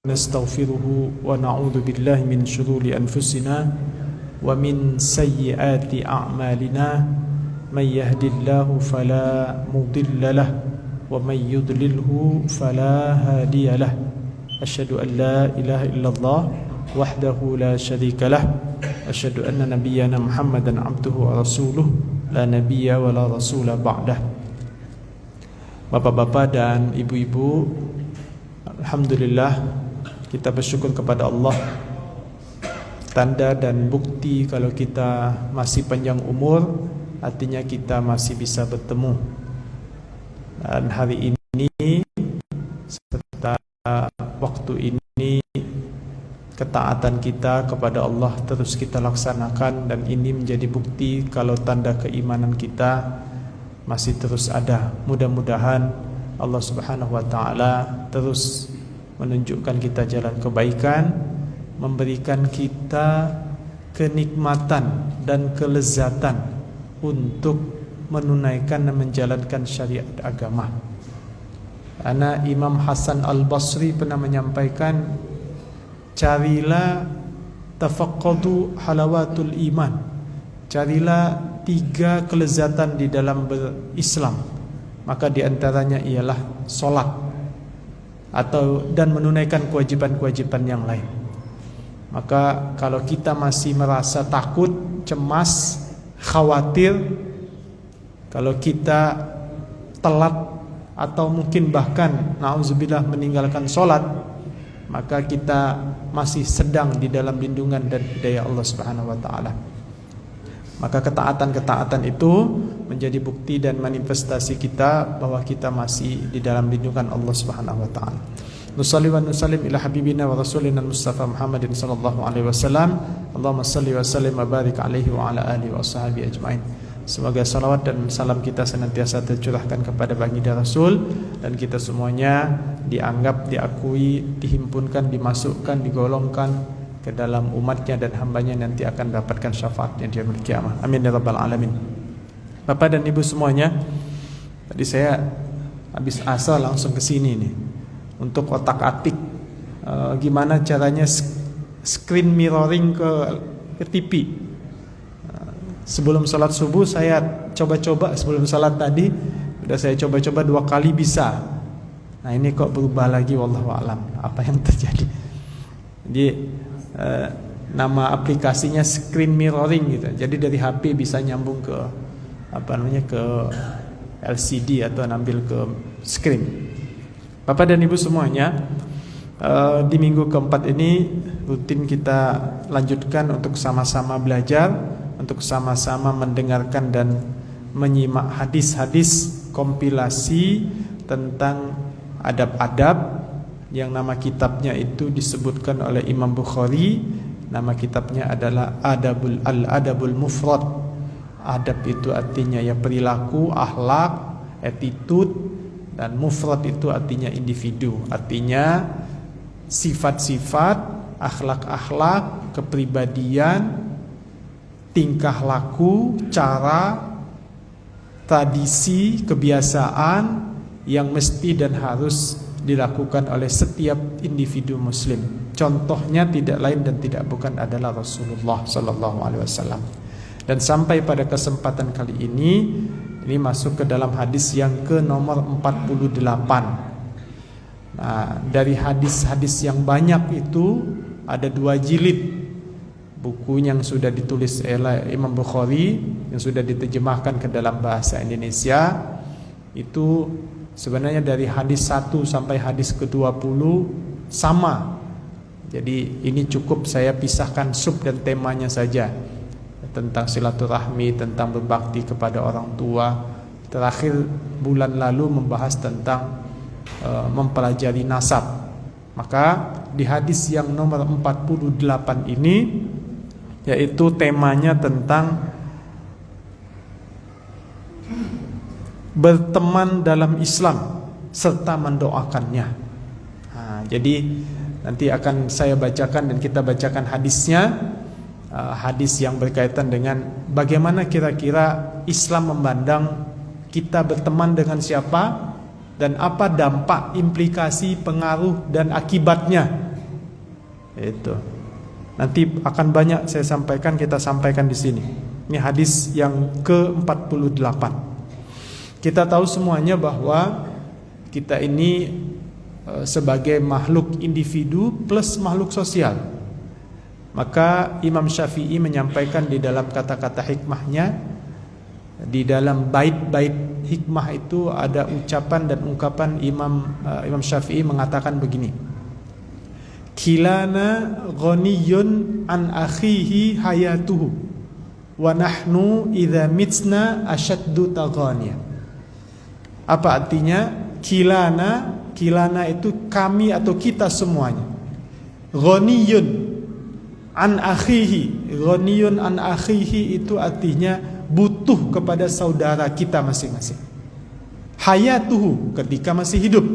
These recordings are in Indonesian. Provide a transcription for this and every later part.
نستغفره ونعوذ بالله من شرور أنفسنا ومن سيئات أعمالنا من يهد الله فلا مضل له ومن يضلله فلا هادي له أشهد أن لا إله إلا الله وحده لا شريك له أشهد أن نبينا محمدا عبده ورسوله لا نبي ولا رسول بعده. Bapak-bapak dan ibu-ibu, alhamdulillah kita bersyukur kepada Allah. Tanda dan bukti kalau kita masih panjang umur, artinya kita masih bisa bertemu. Dan hari ini serta waktu ini, ketaatan kita kepada Allah terus kita laksanakan, dan ini menjadi bukti kalau tanda keimanan kita masih terus ada. Mudah-mudahan Allah Subhanahu wa taala terus menunjukkan kita jalan kebaikan, memberikan kita kenikmatan dan kelezatan untuk menunaikan dan menjalankan syariat agama. Karena Imam Hasan Al-Basri pernah menyampaikan, carilah tafaqqadu halawatul iman, carilah 3 kelezatan di dalam berislam, maka diantaranya ialah solat dan menunaikan kewajiban-kewajiban yang lain. Maka kalau kita masih merasa takut, cemas, khawatir, kalau kita telat atau mungkin bahkan na'udzubillah meninggalkan solat, maka kita masih sedang di dalam lindungan dan hidayah Allah Subhanahu wa taala. Maka ketaatan-ketaatan itu menjadi bukti dan manifestasi kita bahwa kita masih di dalam lindungan Allah Subhanahu wa taala. Nusalli wa nusallim ila habibina wa rasulina Mustafa Muhammadin sallallahu alaihi wasallam. Allahumma salli wa sallim wa barik alaihi wa ala alihi wa sahbihi ajmain. Semoga salawat dan salam kita senantiasa tercurahkan kepada baginda Rasul, dan kita semuanya dianggap, diakui, dihimpunkan, dimasukkan, digolongkan ke dalam umatnya dan hambanya nanti akan dapatkan syafaatnya di yaumil qiyamah. Amin ya rabbal alamin. Bapak dan ibu semuanya, tadi saya habis asal langsung ke sini nih untuk otak-atik gimana caranya screen mirroring ke TV. Sebelum salat subuh saya coba-coba, sebelum salat tadi sudah saya coba-coba 2 kali bisa. Nah ini kok berubah lagi, wallahu alam apa yang terjadi. Jadi nama aplikasinya screen mirroring gitu. Jadi dari HP bisa nyambung ke ke LCD atau nambil ke screen. Bapak dan ibu semuanya, di minggu keempat ini rutin kita lanjutkan untuk sama-sama belajar, untuk sama-sama mendengarkan dan menyimak hadis-hadis kompilasi tentang adab-adab yang nama kitabnya itu disebutkan oleh Imam Bukhari. Nama kitabnya adalah Al-Adabul Mufrad. Adab itu artinya ya perilaku, akhlak, attitude, dan mufrad itu artinya individu, artinya sifat-sifat, akhlak-akhlak, kepribadian, tingkah laku, cara, tradisi, kebiasaan yang mesti dan harus dilakukan oleh setiap individu muslim. Contohnya tidak lain dan tidak bukan adalah Rasulullah sallallahu alaihi wasallam. Dan sampai pada kesempatan kali ini masuk ke dalam hadis yang ke nomor 48. Nah, dari hadis-hadis yang banyak itu ada 2 jilid buku yang sudah ditulis oleh Imam Bukhari, yang sudah diterjemahkan ke dalam bahasa Indonesia. Itu sebenarnya dari hadis 1 sampai hadis ke-20 sama. Jadi ini cukup saya pisahkan sub dan temanya saja, tentang silaturahmi, tentang berbakti kepada orang tua. Terakhir bulan lalu membahas tentang mempelajari nasab. Maka di hadis yang nomor 48 ini, yaitu temanya tentang berteman dalam Islam serta mendoakannya. Jadi nanti akan saya bacakan dan kita bacakan hadisnya. Hadis yang berkaitan dengan bagaimana kira-kira Islam memandang kita berteman dengan siapa dan apa dampak, implikasi, pengaruh dan akibatnya Itu. Nanti akan banyak saya sampaikan, kita sampaikan di sini. Ini hadis yang ke-48. Kita tahu semuanya bahwa kita ini sebagai makhluk individu plus makhluk sosial. Maka Imam Syafi'i menyampaikan di dalam kata-kata hikmahnya, di dalam bait-bait hikmah itu ada ucapan dan ungkapan Imam Syafi'i mengatakan begini: kilana ghaniyun an akhihi hayatuhu wa nahnu idza mitsna ashaddu taghaniya. Apa artinya? Kilana itu kami atau kita semuanya. Ghaniyun an akhihi. Ghaniyun an akhihi itu artinya butuh kepada saudara kita masing-masing. Hayatuhu, ketika masih hidup.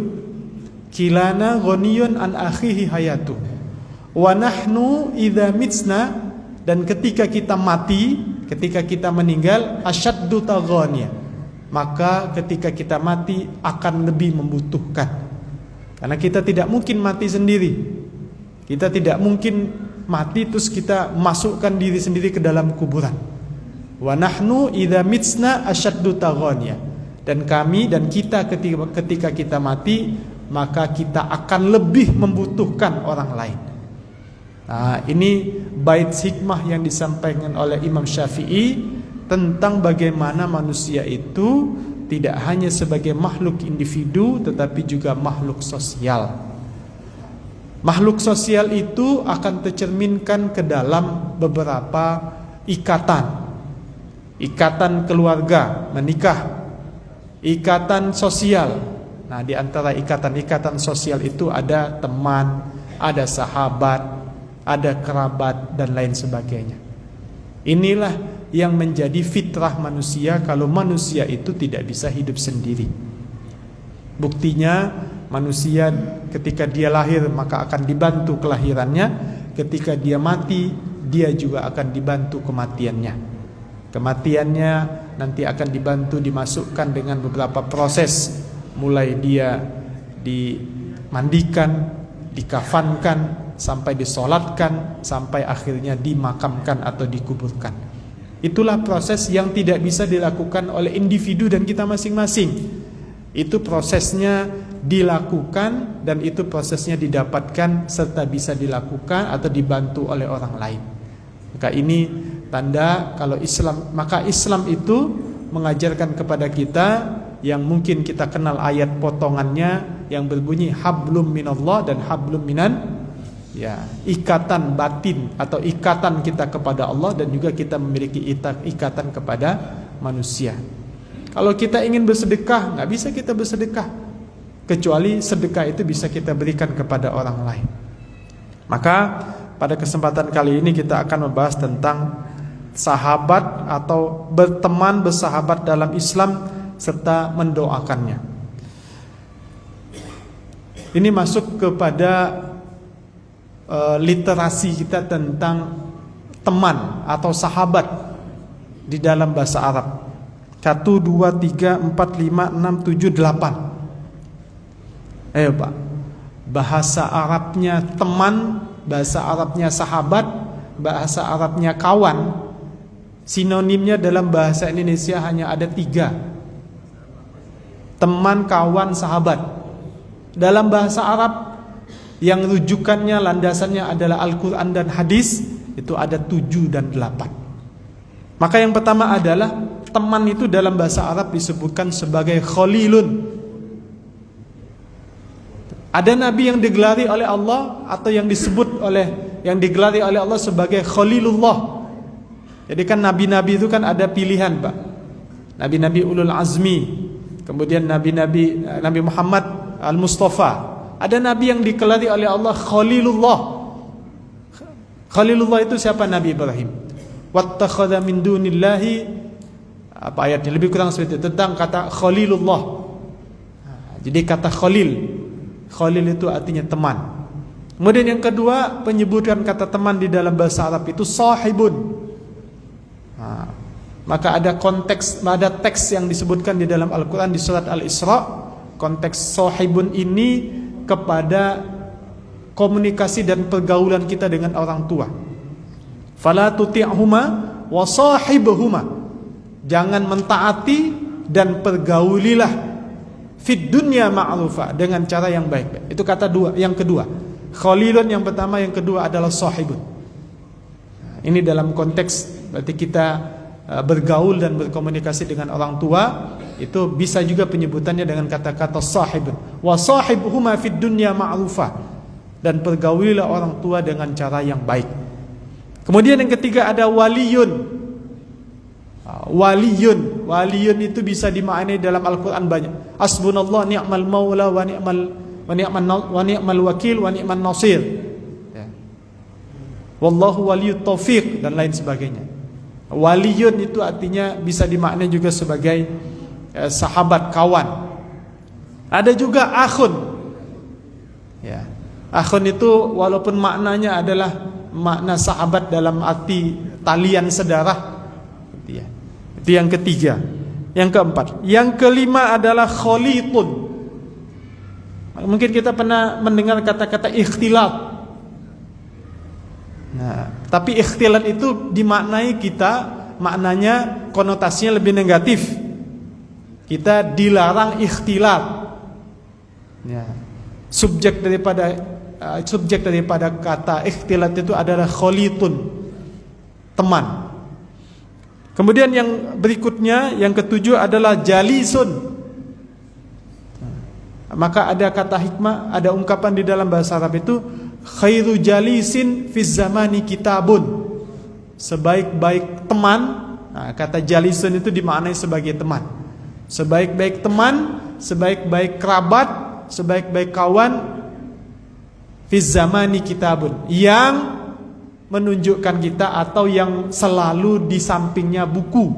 Kilana ghaniyun an akhihi hayatuhu. Wa nahnu idza mitsna, dan ketika kita mati, ketika kita meninggal, asyaddu taghaniya, maka ketika kita mati akan lebih membutuhkan. Karena kita tidak mungkin mati sendiri. Kita tidak mungkin mati terus kita masukkan diri sendiri ke dalam kuburan. Wa nahnu idza mitsna asyaddu taghaniya, dan kami dan kita ketika kita mati, maka kita akan lebih membutuhkan orang lain. Nah, ini bait hikmah yang disampaikan oleh Imam Syafi'i tentang bagaimana manusia itu tidak hanya sebagai makhluk individu tetapi juga makhluk sosial. Makhluk sosial itu akan tercerminkan ke dalam beberapa ikatan. Ikatan keluarga, menikah, ikatan sosial. Nah, di antara ikatan-ikatan sosial itu ada teman, ada sahabat, ada kerabat, dan lain sebagainya. Inilah yang menjadi fitrah manusia kalau manusia itu tidak bisa hidup sendiri. Buktinya manusia ketika dia lahir maka akan dibantu kelahirannya, ketika dia mati dia juga akan dibantu kematiannya. Kematiannya nanti akan dibantu dimasukkan dengan beberapa proses, mulai dia dimandikan, dikafankan, sampai disolatkan, sampai akhirnya dimakamkan atau dikuburkan. Itulah proses yang tidak bisa dilakukan oleh individu dan kita masing-masing. Itu prosesnya dilakukan dan itu prosesnya didapatkan serta bisa dilakukan atau dibantu oleh orang lain. Maka ini tanda kalau Islam, maka Islam itu mengajarkan kepada kita yang mungkin kita kenal ayat potongannya yang berbunyi hablum minallah dan hablum minan, ya, ikatan batin atau ikatan kita kepada Allah dan juga kita memiliki ikatan kepada manusia. Kalau kita ingin bersedekah, nggak bisa kita bersedekah kecuali sedekah itu bisa kita berikan kepada orang lain. Maka pada kesempatan kali ini kita akan membahas tentang sahabat atau berteman, bersahabat dalam Islam serta mendoakannya. Ini masuk kepada literasi kita tentang teman atau sahabat di dalam bahasa Arab. 1, 2, 3, 4, 5, 6, 7, 8. Ayo Pak, bahasa Arabnya teman, bahasa Arabnya sahabat, bahasa Arabnya kawan, sinonimnya dalam bahasa Indonesia hanya ada 3. Teman, kawan, sahabat. Dalam bahasa Arab yang rujukannya, landasannya adalah Al-Quran dan hadis, itu ada 7 dan 8. Maka yang pertama adalah teman itu dalam bahasa Arab disebutkan sebagai khalilun. Ada nabi yang digelari oleh Allah atau yang digelari oleh Allah sebagai khalilullah. Jadi kan nabi-nabi itu kan ada pilihan, Pak. Nabi-nabi ulul azmi, kemudian Nabi Muhammad al-Mustafa. Ada nabi yang digelari oleh Allah khalilullah. Khalilullah itu siapa? Nabi Ibrahim. Wattakhadha min dunillahi, apa ayatnya lebih kurang seperti itu tentang kata khalilullah. Jadi kata khalil itu artinya teman. Kemudian yang kedua, penyebutan kata teman di dalam bahasa Arab itu sahibun. Maka ada teks yang disebutkan di dalam Al-Quran di surat Al-Isra. Konteks sahibun ini kepada komunikasi dan pergaulan kita dengan orang tua. Fala tuti'huma wa sahibhuma. Jangan mentaati dan pergaulilah fid dunya ma'rufa, dengan cara yang baik. Itu kata dua, yang kedua. Khalilun yang pertama, yang kedua adalah sahibun. Ini dalam konteks berarti kita bergaul dan berkomunikasi dengan orang tua, itu bisa juga penyebutannya dengan kata-kata sahibun. Wa sahibhuma fid dunya ma'rufa, dan pergaulilah orang tua dengan cara yang baik. Kemudian yang ketiga ada waliyun. Waliyun itu bisa dimaknai dalam Al-Qur'an banyak. Hasbunallah ni'mal maula wa ni'mal wakil wa ni'man nasir. Ya. Wallahu waliyut taufiq dan lain sebagainya. Waliyun itu artinya bisa dimaknai juga sebagai sahabat, kawan. Ada juga akhun. Ya. Akhun itu walaupun maknanya adalah makna sahabat dalam arti talian sedarah. Ya. Itu yang ketiga. Yang keempat. Yang kelima adalah kholitun. Mungkin kita pernah mendengar kata-kata ikhtilat. Nah, tapi ikhtilat itu dimaknai kita, maknanya konotasinya lebih negatif. Kita dilarang ikhtilat. Ya. Subjek daripada kata ikhtilat itu adalah kholitun, teman. Kemudian yang berikutnya, yang ketujuh adalah jalisun. Maka ada kata hikmah, ada ungkapan di dalam bahasa Arab itu khairu jalisin fiz zamani kitabun. Sebaik-baik teman, nah, kata jalisun itu dimaknai sebagai teman. Sebaik-baik teman, sebaik-baik kerabat, sebaik-baik kawan fiz zamani kitabun, yang menunjukkan kita atau yang selalu di sampingnya buku.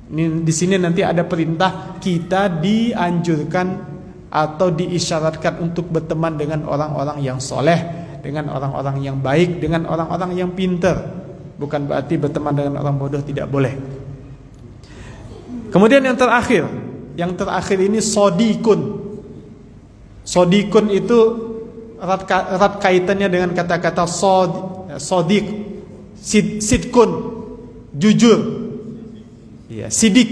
Ini di sini nanti ada perintah kita dianjurkan atau diisyaratkan untuk berteman dengan orang-orang yang soleh, dengan orang-orang yang baik, dengan orang-orang yang pintar. Bukan berarti berteman dengan orang bodoh tidak boleh. Kemudian yang terakhir ini sodikun. Sodikun itu erat kaitannya dengan kata-kata sodik, sidkun, jujur. Ya, sidik.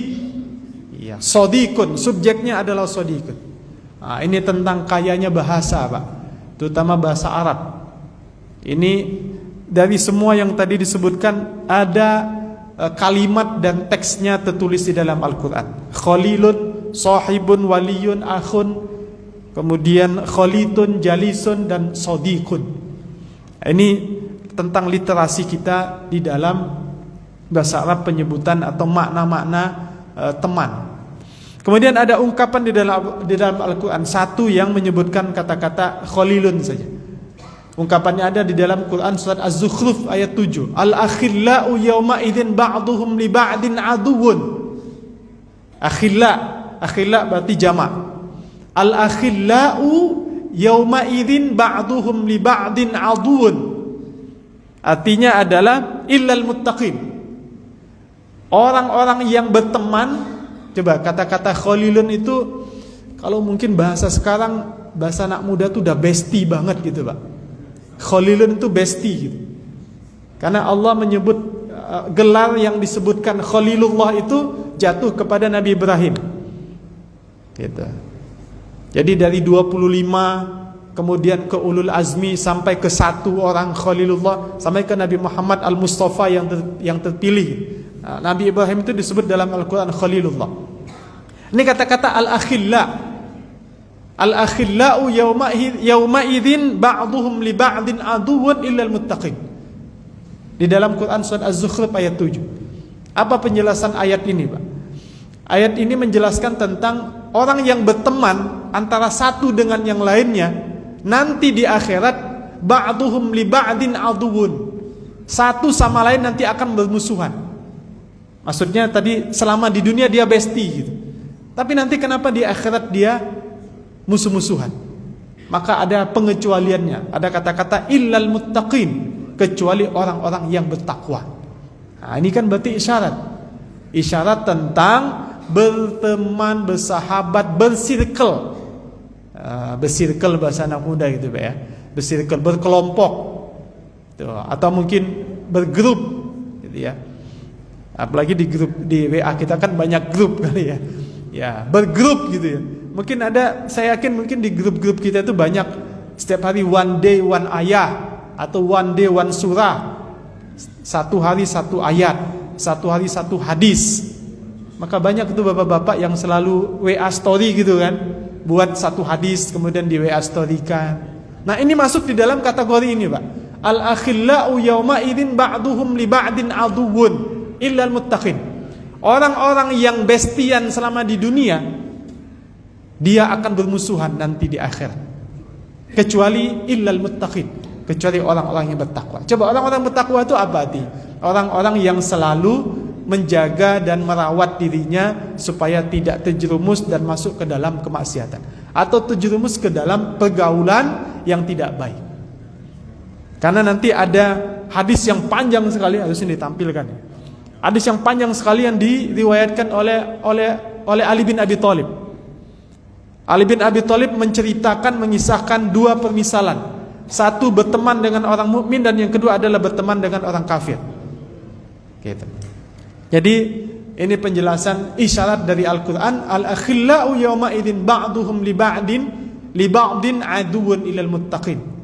Ya, sodikun, subjeknya adalah sodikun. Nah, ini tentang kayanya bahasa, Pak, terutama bahasa Arab. Ini dari semua yang tadi disebutkan ada kalimat dan teksnya tertulis di dalam Al-Quran. Khalilun, sahibun, waliyun, akhun, kemudian khalitun, jalisun, dan sodikun. Ini tentang literasi kita di dalam bahasa Arab, penyebutan atau makna-makna teman. Kemudian ada ungkapan di dalam Al-Quran satu yang menyebutkan kata-kata khalilun saja. Ungkapannya ada di dalam Quran surat Az-Zukhruf ayat 7. Al-akhillau yawma idzin ba'duhum li ba'din aduwwun. Akhilla berarti jamak. Al-akhillau yawma idzin ba'duhum li ba'din aduwwun. Artinya adalah illal muttaqin. Orang-orang yang berteman. Coba kata-kata khalilun itu kalau mungkin bahasa sekarang, bahasa anak muda tuh udah bestie banget gitu, Pak. Khalilun itu bestie gitu. Karena Allah menyebut gelar yang disebutkan Khalilullah itu jatuh kepada Nabi Ibrahim. Gitu. Jadi dari 25 kemudian ke ulul azmi sampai ke satu orang Khalilullah, sampai ke Nabi Muhammad al-Mustafa yang terpilih. Nabi Ibrahim itu disebut dalam Al-Quran Khalilullah. Ini kata-kata al-akhilla. Al-akhillau yawma idzin ba'duhum li ba'din aduwwun illal muttaqin. Di dalam Quran surat Az-Zukhruf ayat 7. Apa penjelasan ayat ini, Pak? Ayat ini menjelaskan tentang orang yang berteman antara satu dengan yang lainnya nanti di akhirat ba'duhum li ba'din aduwwun. Satu sama lain nanti akan bermusuhan. Maksudnya tadi selama di dunia dia bestie gitu. Tapi nanti kenapa di akhirat dia musuh-musuhan? Maka ada pengecualiannya. Ada kata-kata illal muttaqin, kecuali orang-orang yang bertakwa. Nah, ini kan berarti isyarat. Isyarat tentang berteman, bersahabat, bersirkel. Bersirkel bahasa anak muda gitu, Pak ya. bersirkel, berkelompok, atau mungkin bergrup, gitu ya. Apalagi di grup di WA kita kan banyak grup kali ya. Ya, bergrup gitu ya. Mungkin ada, saya yakin mungkin di grup-grup kita itu banyak setiap hari one day one ayah atau one day one surah. Satu hari satu ayat, satu hari satu hadis. Maka banyak itu bapak-bapak yang selalu WA story gitu kan. Buat satu hadis kemudian di WA story kan. Nah, ini masuk di dalam kategori ini, Pak. Al-akhillau yawma idzin ba'duhum li ba'din aduwwun illal muttaqin. Orang-orang yang bestian selama di dunia, dia akan bermusuhan nanti di akhirat. Kecuali illal muttaqin, kecuali orang-orang yang bertakwa. Coba orang-orang bertakwa itu apa artinya? Orang-orang yang selalu menjaga dan merawat dirinya supaya tidak terjerumus dan masuk ke dalam kemaksiatan atau terjerumus ke dalam pergaulan yang tidak baik. Karena nanti ada hadis yang panjang sekali, harus ditampilkan. Hadis yang panjang sekali yang diriwayatkan oleh Ali bin Abi Thalib. Ali bin Abi Thalib menceritakan, mengisahkan dua permisalan. Satu berteman dengan orang mukmin dan yang kedua adalah berteman dengan orang kafir. Gitu. Jadi ini penjelasan isyarat dari Al-Quran. Al-akhillau yawma idzin ba'duhum li ba'din aduwwun ilal muttaqin.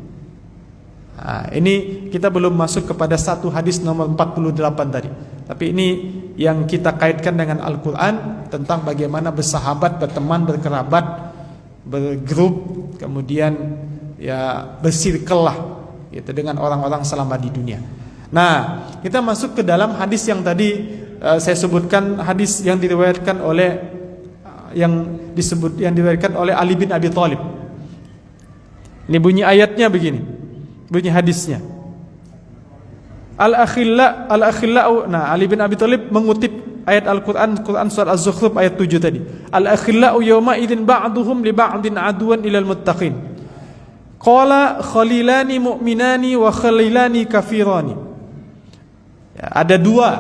Nah, ini kita belum masuk kepada satu hadis nomor 48 tadi. Tapi ini yang kita kaitkan dengan Al-Quran tentang bagaimana bersahabat, berteman, berkerabat, bergrup, kemudian ya bersirkel lah gitu dengan orang-orang selama di dunia. Nah, kita masuk ke dalam hadis yang tadi saya sebutkan, hadis yang diriwayatkan oleh yang diriwayatkan oleh Ali bin Abi Thalib. Ini bunyi ayatnya begini. Bunyi hadisnya. Al-akhillau. Nah, Ali bin Abi Thalib mengutip ayat Al-Quran surat Az-Zukhruf ayat 7 tadi. Al-akhillau yawma idzin ba'duhum li ba'din aduwan ilal muttaqin. Qala khalilani mu'minani wa khalilani kafirani. Ya, ada dua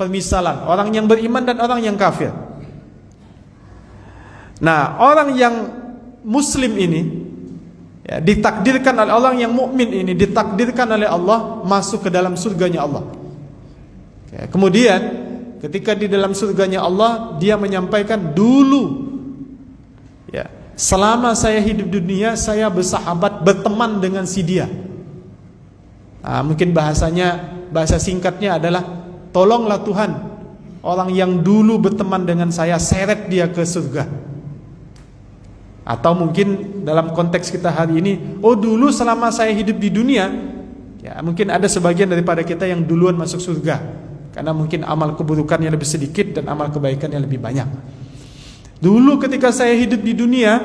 permisalan, orang yang beriman dan orang yang kafir. Nah, orang yang muslim ini ya, ditakdirkan oleh orang yang mukmin ini ditakdirkan oleh Allah masuk ke dalam surganya Allah. Ya, kemudian ketika di dalam surganya Allah, dia menyampaikan dulu ya, selama saya hidup di dunia saya bersahabat, berteman dengan si dia. Nah, mungkin bahasa singkatnya adalah tolonglah Tuhan orang yang dulu berteman dengan saya, seret dia ke surga. Atau mungkin dalam konteks kita hari ini, oh dulu selama saya hidup di dunia, ya mungkin ada sebagian daripada kita yang duluan masuk surga karena mungkin amal keburukannya lebih sedikit dan amal kebaikannya lebih banyak. Dulu ketika saya hidup di dunia,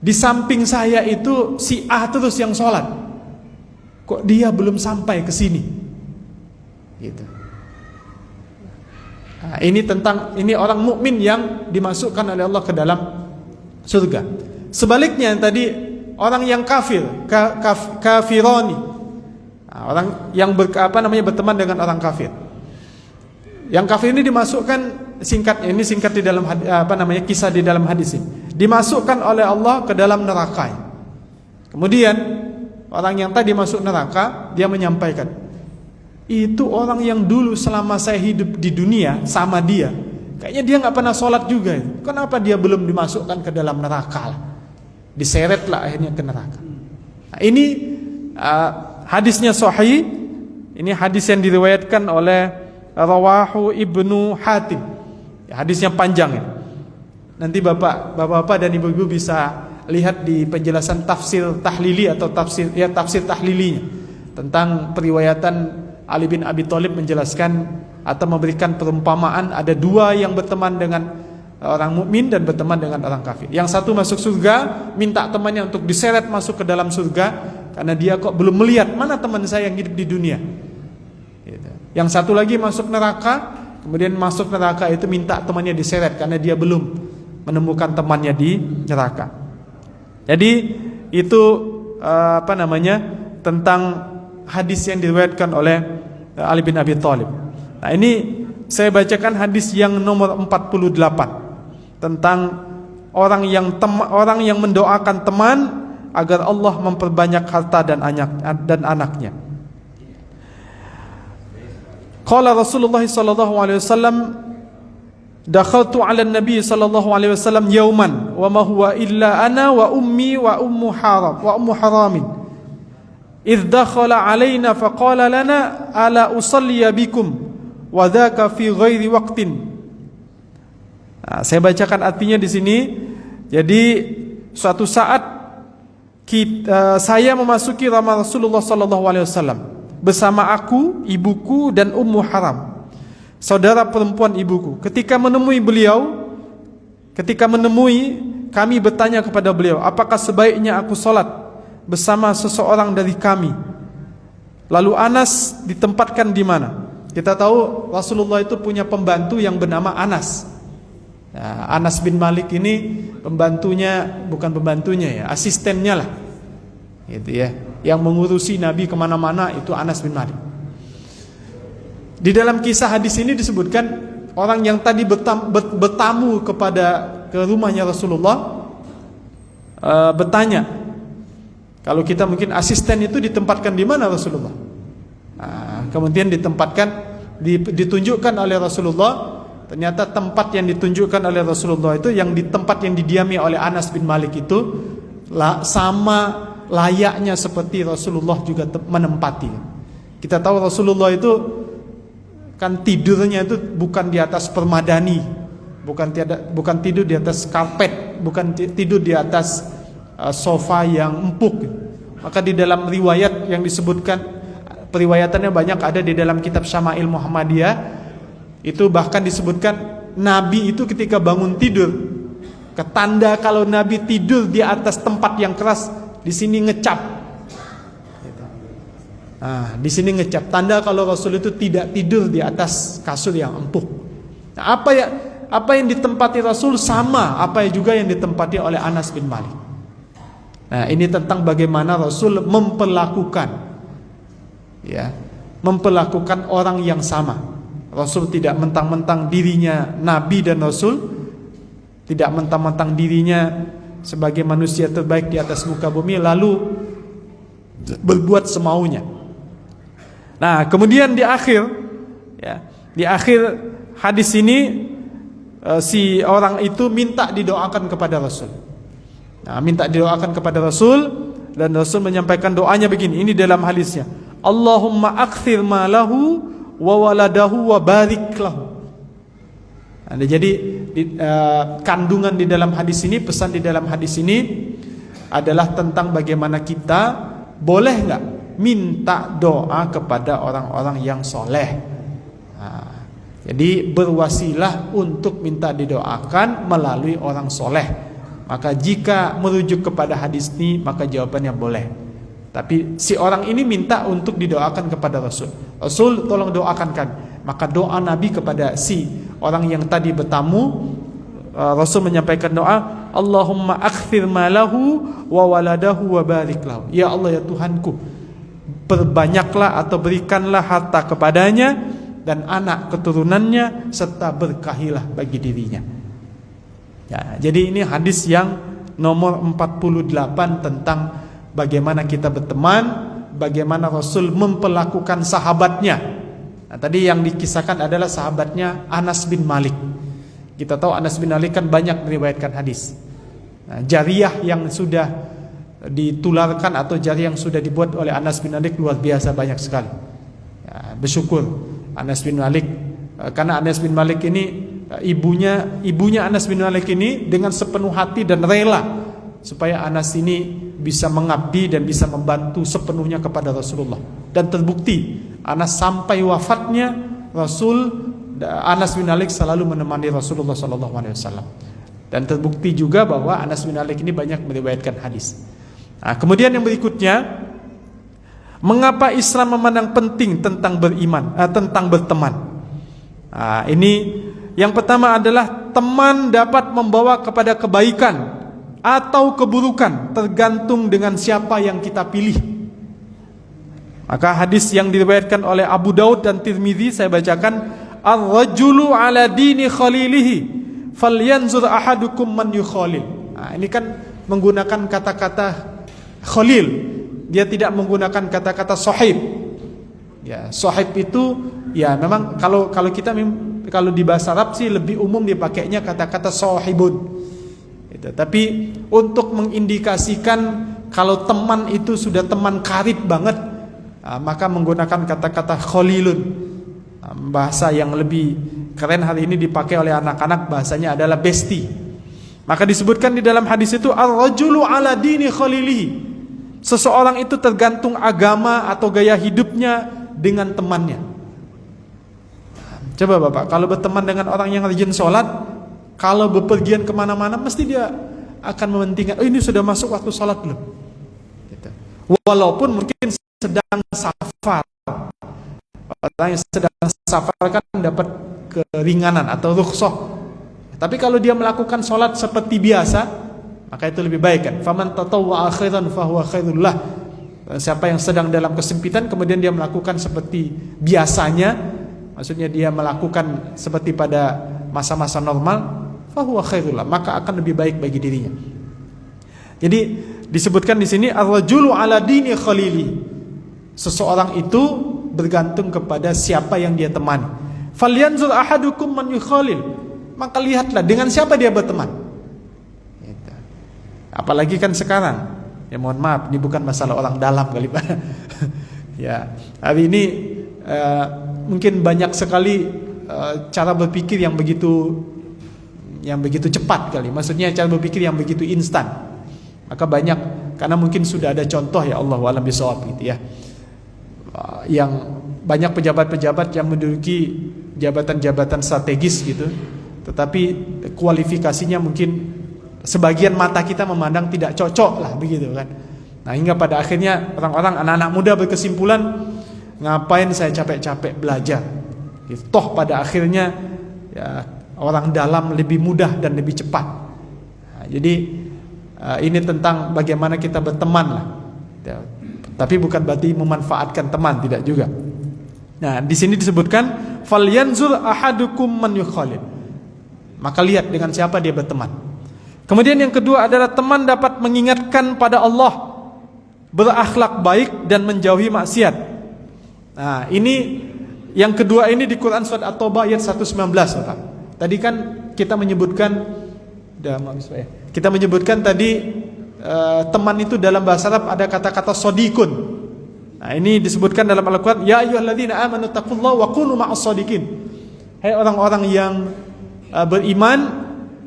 di samping saya itu si A terus yang sholat, kok dia belum sampai ke sini gitu. Nah, ini orang mukmin yang dimasukkan oleh Allah ke dalam surga. Sebaliknya tadi orang yang kafir, kafironi. Nah, orang yang berteman dengan orang kafir. Yang kafir ini dimasukkan singkat di dalam kisah di dalam hadis ini. Dimasukkan oleh Allah ke dalam neraka. Kemudian orang yang tadi masuk neraka, dia menyampaikan, itu orang yang dulu selama saya hidup di dunia sama dia, kayaknya dia nggak pernah sholat juga. Kenapa dia belum dimasukkan ke dalam neraka? Diseret lah akhirnya ke neraka. Nah, ini hadisnya sahih. Ini hadis yang diriwayatkan oleh Rawahu Ibnu Hatim. Hadisnya panjang ya. Nanti bapak-bapak dan ibu-ibu bisa lihat di penjelasan tafsir tahlili atau tafsir tahlilinya tentang periwayatan Ali bin Abi Thalib menjelaskan atau memberikan perumpamaan ada dua yang berteman dengan orang mukmin dan berteman dengan orang kafir. Yang satu masuk surga, minta temannya untuk diseret masuk ke dalam surga karena dia kok belum melihat mana teman saya yang hidup di dunia. Yang satu lagi masuk neraka, kemudian masuk neraka itu minta temannya diseret karena dia belum menemukan temannya di neraka. Jadi itu tentang hadis yang diriwayatkan oleh Ali bin Abi Thalib. Nah, ini saya bacakan hadis yang nomor 48 tentang orang yang mendoakan teman agar Allah memperbanyak harta dan anaknya. Qala Rasulullah sallallahu alaihi wasallam, dakhaltu 'ala an-nabi sallallahu alaihi wasallam yawman wa ma huwa illa ana wa ummi wa ummu haramin. Idh dakhala 'alaina faqala lana ala usalli bikum wa dhaka fi ghairi waqtin. Nah, saya bacakan artinya di sini. Jadi suatu saat saya memasuki rumah Rasulullah sallallahu alaihi wasallam bersama aku, ibuku dan Ummu Haram, saudara perempuan ibuku. Ketika menemui kami bertanya kepada beliau, apakah sebaiknya aku salat bersama seseorang dari kami? Lalu Anas ditempatkan di mana? Kita tahu Rasulullah itu punya pembantu yang bernama Anas. Nah, Anas bin Malik ini asistennya lah, gitu ya. Yang mengurusi Nabi kemana-mana itu Anas bin Malik. Di dalam kisah hadis ini disebutkan orang yang tadi bertamu ke rumahnya Rasulullah bertanya, kalau kita mungkin asisten itu ditempatkan di mana Rasulullah? Nah, kemudian ditunjukkan oleh Rasulullah. Ternyata tempat yang ditunjukkan oleh Rasulullah itu yang di tempat yang didiami oleh Anas bin Malik itu sama layaknya seperti Rasulullah juga menempati. Kita tahu Rasulullah itu kan tidurnya itu bukan di atas permadani, bukan tidur di atas karpet, bukan tidur di atas sofa yang empuk. Maka di dalam riwayat yang disebutkan, periwayatannya banyak ada di dalam kitab Syama'il Muhammadiyah. Itu bahkan disebutkan Nabi itu ketika bangun tidur, ketanda kalau Nabi tidur di atas tempat yang keras, di sini ngecap. Nah, di sini ngecap tanda kalau Rasul itu tidak tidur di atas kasur yang empuk. Nah, apa yang ditempati Rasul sama apa juga yang ditempati oleh Anas bin Malik. Nah, ini tentang bagaimana Rasul memperlakukan orang yang sama. Rasul tidak mentang-mentang dirinya Nabi dan Rasul, tidak mentang-mentang dirinya sebagai manusia terbaik di atas muka bumi lalu berbuat semaunya. Nah, kemudian di akhir hadis ini si orang itu minta didoakan kepada Rasul. Nah, minta didoakan kepada Rasul dan Rasul menyampaikan doanya begini. Ini dalam hadisnya. Allahumma akthir malahu wa waladahu wa barik lahu. Nah, jadi kandungan di dalam hadis ini, pesan di dalam hadis ini adalah tentang bagaimana kita boleh enggak minta doa kepada orang-orang yang soleh. Nah, jadi berwasilah untuk minta didoakan melalui orang soleh. Maka jika merujuk kepada hadis ini, maka jawabannya boleh. Tapi si orang ini minta untuk didoakan kepada Rasul. Rasul tolong doakan kan. Maka doa Nabi kepada si orang yang tadi bertamu, Rasul menyampaikan doa, Allahumma akthir malahu wa waladahu wa barik lahu. Ya Allah, ya Tuhanku, perbanyaklah atau berikanlah harta kepadanya dan anak keturunannya serta berkahilah bagi dirinya. Ya, jadi ini hadis yang nomor 48 tentang bagaimana kita berteman, bagaimana Rasul memperlakukan sahabatnya. Nah, tadi yang dikisahkan adalah sahabatnya Anas bin Malik. Kita tahu Anas bin Malik kan banyak meriwayatkan hadis. Nah, jariah yang sudah ditularkan atau jariah yang sudah dibuat oleh Anas bin Malik luar biasa banyak sekali. Ya, bersyukur Anas bin Malik karena Anas bin Malik ini ibunya Anas bin Malik ini dengan sepenuh hati dan rela supaya Anas ini bisa mengabdi dan bisa membantu sepenuhnya kepada Rasulullah. Dan terbukti Anas sampai wafatnya Anas bin Malik selalu menemani Rasulullah SAW. Dan terbukti juga bahwa Anas bin Malik ini banyak meriwayatkan hadis. Nah, kemudian yang berikutnya, mengapa Islam memandang penting tentang tentang berteman? Nah, ini yang pertama adalah teman dapat membawa kepada kebaikan atau keburukan tergantung dengan siapa yang kita pilih. Maka hadis yang diriwayatkan oleh Abu Daud dan Tirmidzi saya bacakan, ar-rajulu ala dini khalilihi falyanzur ahadukum man yukhalil. Nah, ini kan menggunakan kata-kata khalil. Dia tidak menggunakan kata-kata sahib. Ya, sahib itu ya memang kalau kita kalau di bahasa Arab sih lebih umum dipakainya kata-kata sahibun. Gitu. Tapi untuk mengindikasikan kalau teman itu sudah teman karib banget, maka menggunakan kata-kata khalilun. Bahasa yang lebih keren hari ini dipakai oleh anak-anak, bahasanya adalah besti. Maka disebutkan di dalam hadis itu ar-rajulu ala dini khalilihi. Seseorang itu tergantung agama atau gaya hidupnya dengan temannya. Coba Bapak, kalau berteman dengan orang yang rajin sholat, kalau bepergian kemana-mana mesti dia akan mementingkan, oh ini sudah masuk waktu sholat belum gitu. Walaupun mungkin sedang safar. Orang yang sedang safar kan dapat keringanan atau rukhsah. Tapi kalau dia melakukan sholat seperti biasa, maka itu lebih baik kan. Faman tatawwa'a khairan fahuwa khairul lah. Siapa yang sedang dalam kesempitan kemudian dia melakukan seperti biasanya, maksudnya dia melakukan seperti pada masa-masa normal, fahuwa khairul lah, maka akan lebih baik bagi dirinya. Jadi disebutkan di sini ar-rajulu ala dini khalili. Seseorang itu bergantung kepada siapa yang dia temani. Falyanzur ahadukum man yukhalil. Maka lihatlah dengan siapa dia berteman. Apalagi kan sekarang, ya mohon maaf, ini bukan masalah orang dalam kali Pak. Ya, hari ini mungkin banyak sekali cara berpikir yang begitu cepat kali. Maksudnya cara berpikir yang begitu instan. Maka banyak, karena mungkin sudah ada contoh ya Allah alam bisawab gitu ya. Yang banyak pejabat-pejabat yang menduduki jabatan-jabatan strategis gitu, tetapi kualifikasinya mungkin sebagian mata kita memandang tidak cocok lah begitu kan. Nah hingga pada akhirnya orang-orang anak-anak muda berkesimpulan, ngapain saya capek-capek belajar gitu. Toh pada akhirnya ya, orang dalam lebih mudah dan lebih cepat. Nah, jadi ini tentang bagaimana kita berteman lah ya. Tapi bukan berarti memanfaatkan teman, tidak juga. Nah di sini disebutkan falyanzur ahadukum man yukhalil. Maka lihat dengan siapa dia berteman. Kemudian yang kedua adalah teman dapat mengingatkan pada Allah, berakhlak baik dan menjauhi maksiat. Nah, ini yang kedua ini di Quran surat At-Taubah ayat 119, Bapak. Tadi kan kita menyebutkan tadi teman itu dalam bahasa Arab ada kata-kata sodikun. Nah, ini disebutkan dalam Al-Quran, ya ayyuhalladzina amanu taqullaha wa kunu ma'as sodikin. Hai orang-orang yang beriman,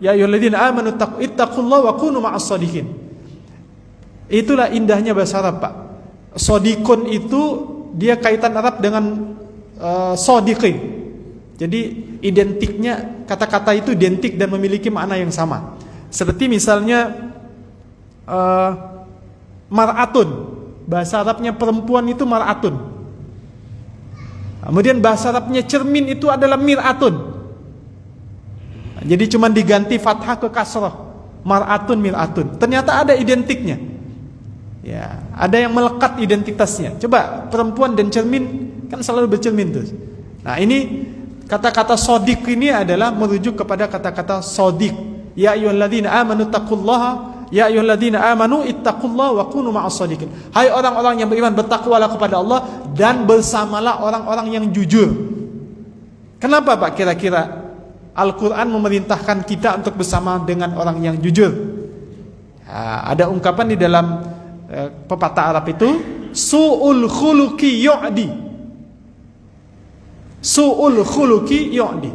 ya ayyuhalladzina amanu ittaqullaha wa kunu ma'as shadiqin. Itulah indahnya bahasa Arab, Pak. Shadiqun itu dia kaitan Arab dengan shadiqin. Jadi identiknya, kata-kata itu identik dan memiliki makna yang sama. Seperti misalnya mar'atun. Bahasa Arabnya perempuan itu mar'atun. Kemudian bahasa Arabnya cermin itu adalah mir'atun. Jadi cuma diganti fathah ke kasrah, mar'atun mir'atun. Ternyata ada identiknya. Ya, ada yang melekat identitasnya. Coba perempuan dan cermin kan selalu bercermin terus. Nah, ini kata-kata shadiq ini adalah merujuk kepada kata-kata shadiq. Ya ayyuhalladzina amanu taqullaha, ya ayyuhalladzina amanu ittaqullaha wa kunu ma'as shadiqin. Hai orang-orang yang beriman, bertakwalah kepada Allah dan bersamalah orang-orang yang jujur. Kenapa Pak kira-kira Al-Quran memerintahkan kita untuk bersama dengan orang yang jujur? Ada ungkapan di dalam pepatah Arab itu, su'ul khuluqi yu'di. Su'ul khuluqi yu'di.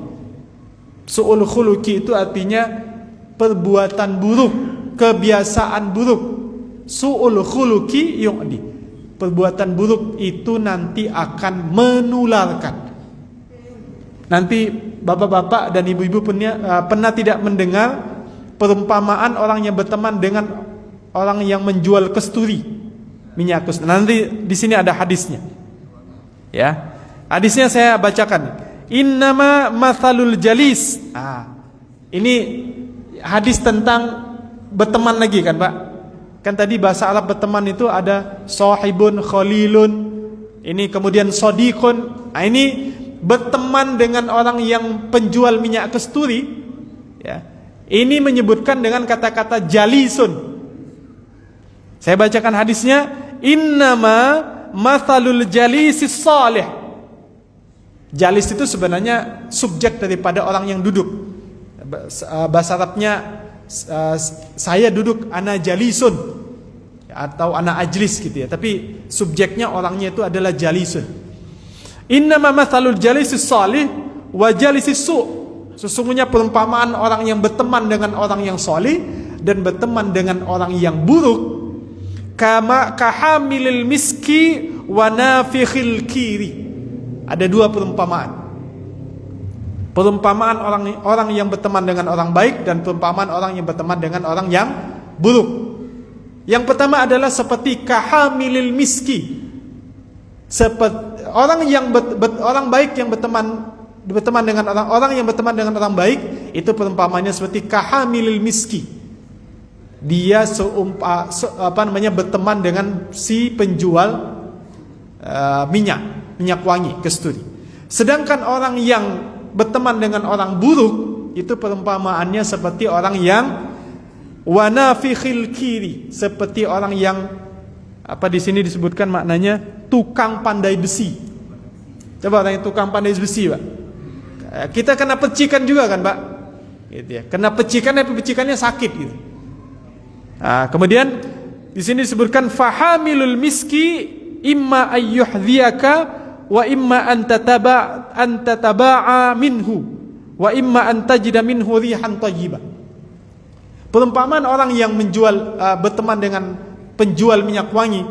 Su'ul khuluqi itu artinya perbuatan buruk, kebiasaan buruk. Su'ul khuluqi yu'di. Perbuatan buruk itu nanti akan menularkan. Nanti bapak-bapak dan ibu-ibu pernah tidak mendengar perumpamaan orang yang berteman dengan orang yang menjual kasturi, minyak kasturi. Nanti di sini ada hadisnya. Ya. Hadisnya saya bacakan. Innama mathalul jalis. Ini hadis tentang berteman lagi kan, Pak? Kan tadi bahasa Arab berteman itu ada sahibun, khalilun, ini kemudian sadiqun. Nah, ini berteman dengan orang yang penjual minyak kasturi, ya. Ini menyebutkan dengan kata-kata jalisun. Saya bacakan hadisnya, innama mathalul jalisis salih. Jalis itu sebenarnya subjek daripada orang yang duduk. Bahasa Arabnya saya duduk, ana jalisun, atau ana ajlis gitu ya. Tapi subjeknya orangnya itu adalah jalisun. Innama mathalul jalisis salih wa jalisis su'. Sesungguhnya perumpamaan orang yang berteman dengan orang yang salih dan berteman dengan orang yang buruk, kama kahamilil miski wa nafikhil kiri. Ada dua perumpamaan. Perumpamaan orang yang berteman dengan orang baik dan perumpamaan orang yang berteman dengan orang yang buruk. Yang pertama adalah seperti kahamilil miski. Seperti orang baik yang berteman dengan orang yang berteman dengan orang baik, itu perumpamannya seperti kahamilil miski. Dia berteman dengan si penjual minyak wangi, kasturi. Sedangkan orang yang berteman dengan orang buruk, itu perumpamaannya seperti orang yang wanafikhil kiri, seperti orang yang di sini disebutkan maknanya tukang pandai besi. Coba orang yang tukang pandai besi, Pak. Kita kena pecikan juga kan, Pak? Gitu ya. Kena pecikan, tapi pecikannya sakit gitu. Nah, kemudian di sini disebutkan fahamilul miski imma ayyuhdhiyaka wa imma an tataba'a minhu wa imma an tajida minhu rihan thayyibah. Perumpamaan orang yang berteman dengan penjual minyak wangi,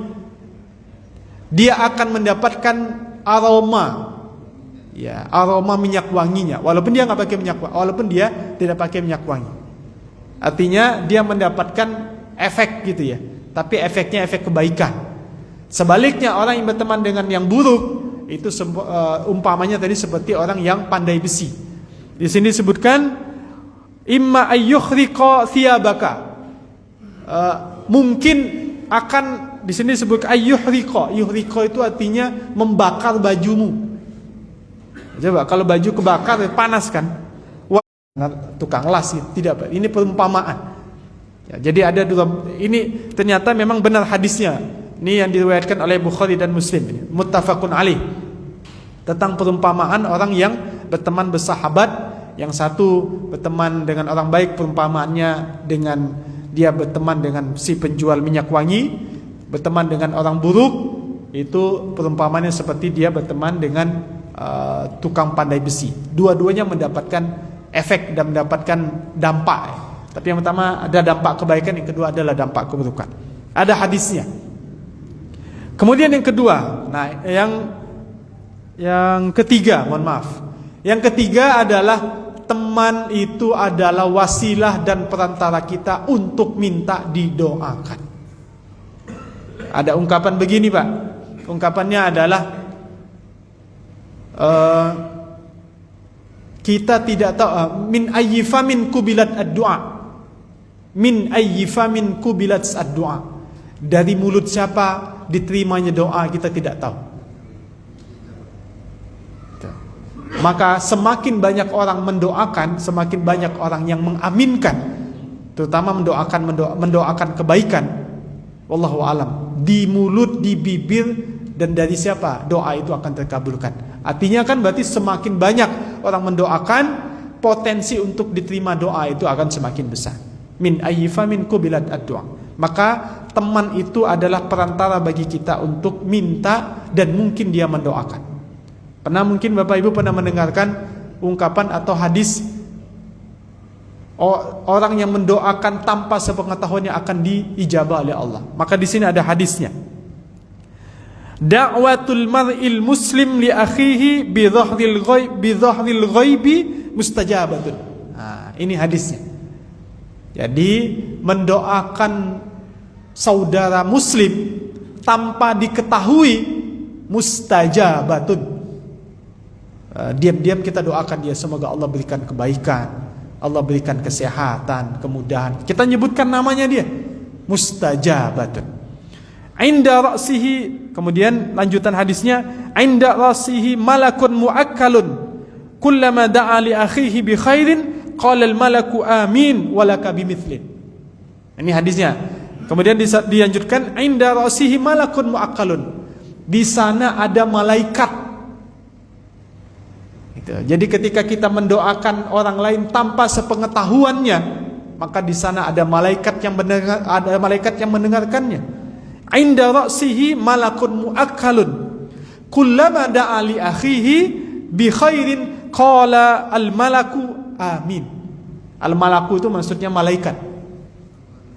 dia akan mendapatkan aroma minyak wanginya, walaupun dia nggak pakai minyak wangi, walaupun dia tidak pakai minyak wangi. Artinya dia mendapatkan efek gitu ya, tapi efeknya efek kebaikan. Sebaliknya orang yang berteman dengan yang buruk, itu umpamanya tadi seperti orang yang pandai besi. Di sini disebutkan imma ayyukhriqa thiyabaka. Mungkin akan di sini disebut ayyuhriqa. Yuhriqa itu artinya membakar bajumu. Coba kalau baju kebakar panas kan? Wah, tukang las tidak, ini perumpamaan. Ya, jadi ada dua, ini ternyata memang benar hadisnya. Ini yang diriwayatkan oleh Bukhari dan Muslim, muttafaqun alaih. Tentang perumpamaan orang yang berteman bersahabat, yang satu berteman dengan orang baik, perumpamaannya dengan dia berteman dengan si penjual minyak wangi, berteman dengan orang buruk, itu perumpamaannya seperti dia berteman dengan tukang pandai besi. Dua-duanya mendapatkan efek dan mendapatkan dampak. Tapi yang pertama ada dampak kebaikan, yang kedua adalah dampak keburukan. Ada hadisnya. Kemudian yang kedua, nah yang ketiga, mohon maaf. Yang ketiga adalah teman itu adalah wasilah dan perantara kita untuk minta didoakan. Ada ungkapan begini, Pak. Ungkapannya adalah kita tidak tahu min ayyi famin kubilat ad-du'a. Min ayyi famin kubilat ad-du'a. Dari mulut siapa diterimanya doa, kita tidak tahu. Maka semakin banyak orang mendoakan, semakin banyak orang yang mengaminkan, terutama mendoakan kebaikan. Wallahu alam. Di mulut, di bibir, dan dari siapa doa itu akan terkabulkan. Artinya kan berarti semakin banyak orang mendoakan, potensi untuk diterima doa itu akan semakin besar. Min ayyifa min kubilat ad-du'a. Maka teman itu adalah perantara bagi kita untuk minta dan mungkin dia mendoakan. Mungkin Bapak Ibu pernah mendengarkan ungkapan atau hadis orang yang mendoakan tanpa sepengetahuannya akan diijabah oleh Allah. Maka di sini ada hadisnya. Da'watul mar'il muslim li akhihi bi dhahril ghaibi mustajabatun. Nah, ini hadisnya. Jadi mendoakan saudara muslim tanpa diketahui mustajabatun. Diam-diam kita doakan dia, semoga Allah berikan kebaikan, Allah berikan kesehatan, kemudahan. Kita nyebutkan namanya dia, mustajabatun. Inda ra'sihi, kemudian lanjutan hadisnya, inda ra'sihi malakun mu'akkalun kullama da'a li akhihi bi khairin qala al malaku amin walaka bimithlin. Ini hadisnya. Kemudian dilanjutkan inda ra'sihi malakun mu'akkalun. Di sana ada malaikat. Gitu. Jadi ketika kita mendoakan orang lain tanpa sepengetahuannya, maka di sana ada malaikat yang mendengarkannya. Inda ra'sihi malakun mu'akkalun. Kullama da'a li akhihi bi khairin qala al malaku amin. Al malaku itu maksudnya malaikat.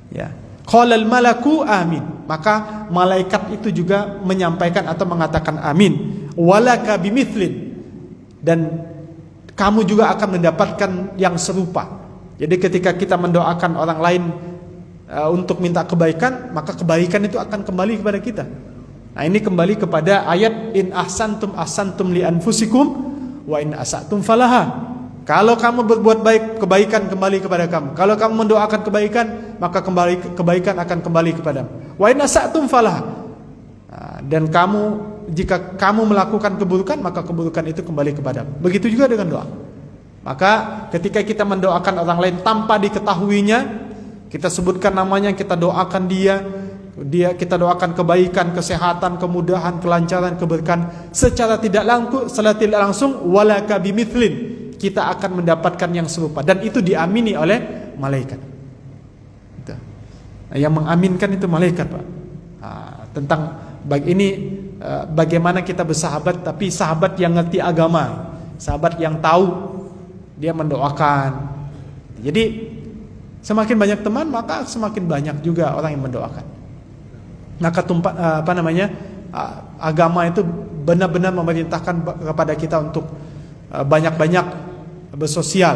Ya. Qala al malaku amin. Maka malaikat itu juga menyampaikan atau mengatakan amin. Walaka bimithlin. Dan kamu juga akan mendapatkan yang serupa. Jadi ketika kita mendoakan orang lain untuk minta kebaikan, maka kebaikan itu akan kembali kepada kita. Nah, ini kembali kepada ayat in ahsantum ahsantum li anfusikum wa in asatum falaha. Kalau kamu berbuat baik, kebaikan kembali kepada kamu. Kalau kamu mendoakan kebaikan, maka kebaikan akan kembali kepadamu. Wa in asatum falaha. Dan jika kamu melakukan keburukan, maka keburukan itu kembali kepadamu. Begitu juga dengan doa. Maka ketika kita mendoakan orang lain tanpa diketahuinya, kita sebutkan namanya, kita doakan dia, kita doakan kebaikan, kesehatan, kemudahan, kelancaran, keberkahan secara tidak langsung walaka bimithlin. Kita akan mendapatkan yang serupa, dan itu diamini oleh malaikat. Yang mengaminkan itu malaikat, Pak. Tentang bagaimana kita bersahabat, tapi sahabat yang ngerti agama, sahabat yang tahu, dia mendoakan. Jadi semakin banyak teman, maka semakin banyak juga orang yang mendoakan. Maka agama itu benar-benar memerintahkan kepada kita untuk banyak-banyak bersosial.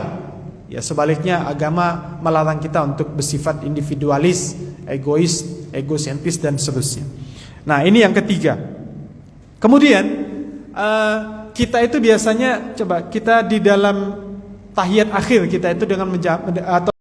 Ya, sebaliknya agama melarang kita untuk bersifat individualis, egois, egosentris dan seterusnya. Nah, ini yang ketiga. Kemudian kita itu biasanya, coba kita di dalam tahiyat akhir kita itu dengan atau